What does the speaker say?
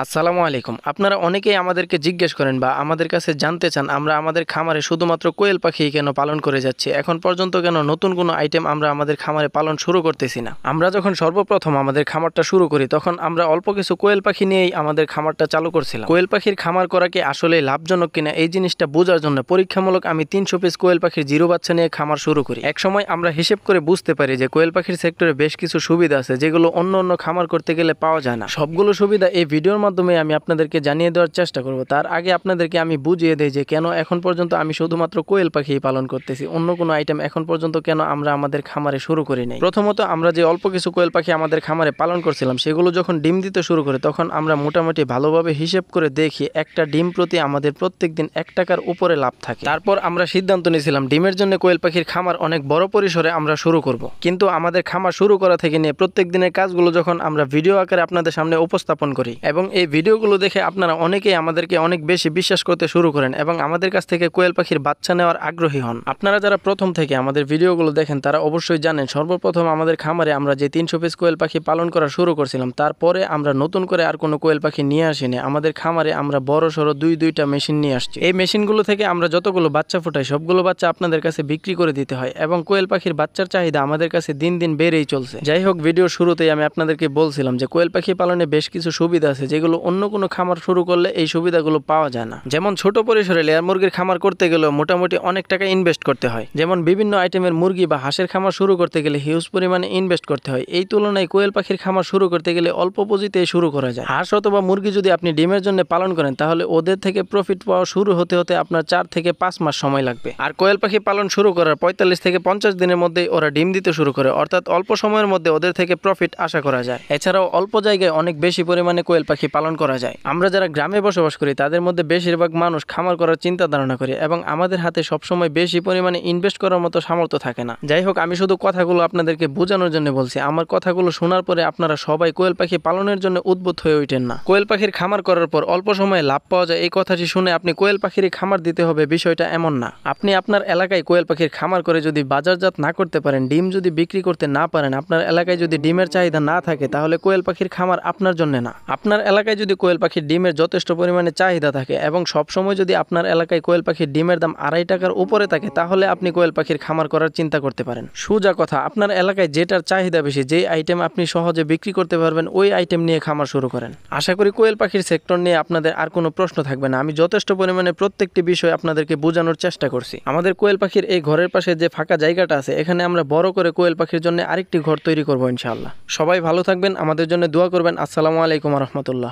আসসালামু আলাইকুম। আপনারা অনেকেই আমাদেরকে জিজ্ঞেস করেন বা আমাদের কাছে জানতে চান আমরা আমাদের খামারে শুধুমাত্র কোয়েল পাখি কেন পালন করে যাচ্ছি, এখন পর্যন্ত কেন নতুন কোনো আইটেম আমরা আমাদের খামারে পালন শুরু করতেছি না। আমরা যখন সর্বপ্রথম আমাদের খামারটা শুরু করি তখন আমরা অল্প কিছু কোয়েল পাখি নিয়েই আমাদের খামারটা চালু করছিলাম। কোয়েল পাখির খামার করা কি আসলে লাভজনক কিনা এই জিনিসটা বোঝার জন্য পরীক্ষামূলক আমি 300 পিস কোয়েল পাখির জিরো বাচ্চা নিয়ে খামার শুরু করি। এক সময় আমরা হিসেব করে বুঝতে পারি যে কোয়েল পাখির সেক্টরে বেশ কিছু সুবিধা আছে যেগুলো অন্য অন্য খামার করতে গেলে পাওয়া যায় না। সবগুলো সুবিধা এই ভিডিওর মাধ্যমে আমি আপনাদেরকে জানিয়ে দেওয়ার চেষ্টা করব। তার আগে আপনাদেরকে আমি বুঝিয়ে দেই যে কেন এখন পর্যন্ত আমি শুধুমাত্র কোয়েল পাখি পালন করতেছি, অন্য কোনো আইটেম এখন পর্যন্ত কেন আমরা আমাদের খামারে শুরু করি নাই। প্রথমত আমরা যে অল্প কিছু কোয়েল পাখি আমাদের খামারে পালন করছিলাম সেগুলো যখন ডিম দিতে শুরু করে তখন আমরা মোটামুটি ভালোভাবে হিসেব করে দেখি একটা ডিম প্রতি আমাদের প্রত্যেকদিন 1 টাকার উপরে লাভ থাকে। তারপর আমরা সিদ্ধান্ত নিয়েছিলাম ডিমের জন্য কোয়েল পাখির খামার অনেক বড় পরিসরে আমরা শুরু করব। কিন্তু আমাদের খামার শুরু করা থেকে নিয়ে প্রত্যেক দিনের কাজগুলো যখন আমরা ভিডিও আকারে আপনাদের সামনে উপস্থাপন করি এবং এই ভিডিওগুলো দেখে আপনারা অনেকেই আমাদেরকে অনেক বেশি বিশ্বাস করতে শুরু করেন এবং আমাদের কাছ থেকে কোয়েল পাখির বাচ্চা নেওয়ার আগ্রহী হন। আপনারা যারা প্রথম থেকে আমাদের ভিডিওগুলো দেখেন তারা অবশ্যই জানেন সর্বপ্রথম আমাদের খামারে আমরা যে 300 পিস কোয়েল পাখি পালন করা শুরু করছিলাম তারপরে আমরা নতুন করে আর কোনো কোয়েল পাখি নিয়ে আসিনি। আমাদের খামারে আমরা বড় সড়ো দুইটা মেশিন নিয়ে আসছি। এই মেশিনগুলো থেকে আমরা যতগুলো বাচ্চা ফুটাই সবগুলো বাচ্চা আপনাদের কাছে বিক্রি করে দিতে হয় এবং কোয়েল পাখির বাচ্চার চাহিদা আমাদের কাছে দিন দিন বেড়েই চলছে। যাই হোক, ভিডিওর শুরুতেই আমি আপনাদেরকে বলছিলাম যে কোয়েল পাখি পালনে বেশ কিছু সুবিধা আছে যেগুলো অন্য কোনো খামার শুরু করলে এই সুবিধাগুলো পাওয়া যায় না। যেমন ছোট পরিসরে লেয়ার মুরগির খামার করতে গেলেও মোটামুটি অনেক টাকা ইনভেস্ট করতে হয়। যেমন বিভিন্ন আইটেমের মুরগি বা হাঁসের খামার শুরু করতে গেলে হিউজ পরিমাণে ইনভেস্ট করতে হয়। এই তুলনায় কোয়েল পাখির খামার শুরু করতে গেলে অল্প পুঁজিতেই শুরু করা যায়। হাঁস অথবা মুরগি যদি আপনি ডিমের জন্য পালন করেন তাহলে ওদের থেকে প্রফিট পাওয়া শুরু হতে হতে আপনার 4 থেকে 5 মাস সময় লাগবে। আর কোয়েল পাখি পালন শুরু করার 45 থেকে 50 দিনের মধ্যেই ওরা ডিম দিতে শুরু করে, অর্থাৎ অল্প সময়ের মধ্যে ওদের থেকে প্রফিট আশা করা যায়। এছাড়াও অল্প জায়গায় অনেক বেশি পরিমাণে কোয়েল পাখি পালন করা যায়। আমরা যারা গ্রামে বসবাস করি তাদের মধ্যে বেশিরভাগ মানুষ খামার করার চিন্তা ধারণা করে এবং আমাদের হাতে সবসময় বেশি পরিমাণে ইনভেস্ট করার মতো সামর্থ্য থাকে না। যাই হোক, আমি শুধু কথাগুলো আপনাদেরকে বোঝানোর জন্য বলছি। আমার কথাগুলো শোনার পরে আপনারা সবাই কোয়েল পাখি পালনের জন্য উদ্বুদ্ধ হয়ে ওঠেন না। কোয়েল পাখির খামার করার পর অল্প সময়ে লাভ পাওয়া যায় এই কথাটি শুনে আপনি কোয়েল পাখিরই খামার দিতে হবে বিষয়টা এমন না। আপনি আপনার এলাকায় কোয়েল পাখির খামার করে যদি বাজারজাত না করতে পারেন, ডিম যদি বিক্রি করতে না পারেন, আপনার এলাকায় যদি ডিমের চাহিদা না থাকে তাহলে কোয়েল পাখির খামার আপনার জন্য না। আপনার এলাকায় যদি কোয়েল পাখির ডিমের যথেষ্ট পরিমাণে চাহিদা থাকে এবং সবসময় যদি আপনার এলাকায় কোয়েল পাখির ডিমের দাম 2.5 টাকার উপরে থাকে তাহলে আপনি কোয়েল পাখির খামার করার চিন্তা করতে পারেন। সোজা কথা, আপনার এলাকায় যেটার চাহিদা বেশি, যেই আইটেম আপনি সহজে বিক্রি করতে পারবেন ওই আইটেম নিয়ে খামার শুরু করেন। আশা করি কোয়েল পাখির সেক্টর নিয়ে আপনাদের আর কোনো প্রশ্ন থাকবে না। আমি যথেষ্ট পরিমাণে প্রত্যেকটি বিষয় আপনাদেরকে বোঝানোর চেষ্টা করছি। আমাদের কোয়েল পাখির এই ঘরের পাশে যে ফাঁকা জায়গাটা আছে এখানে আমরা বড় করে কোয়েল পাখির জন্য আরেকটি ঘর তৈরি করবো ইনশাআল্লাহ। সবাই ভালো থাকবেন, আমাদের জন্য দোয়া করবেন। আসসালামু আলাইকুম ওয়া রাহমাতুল্লাহ।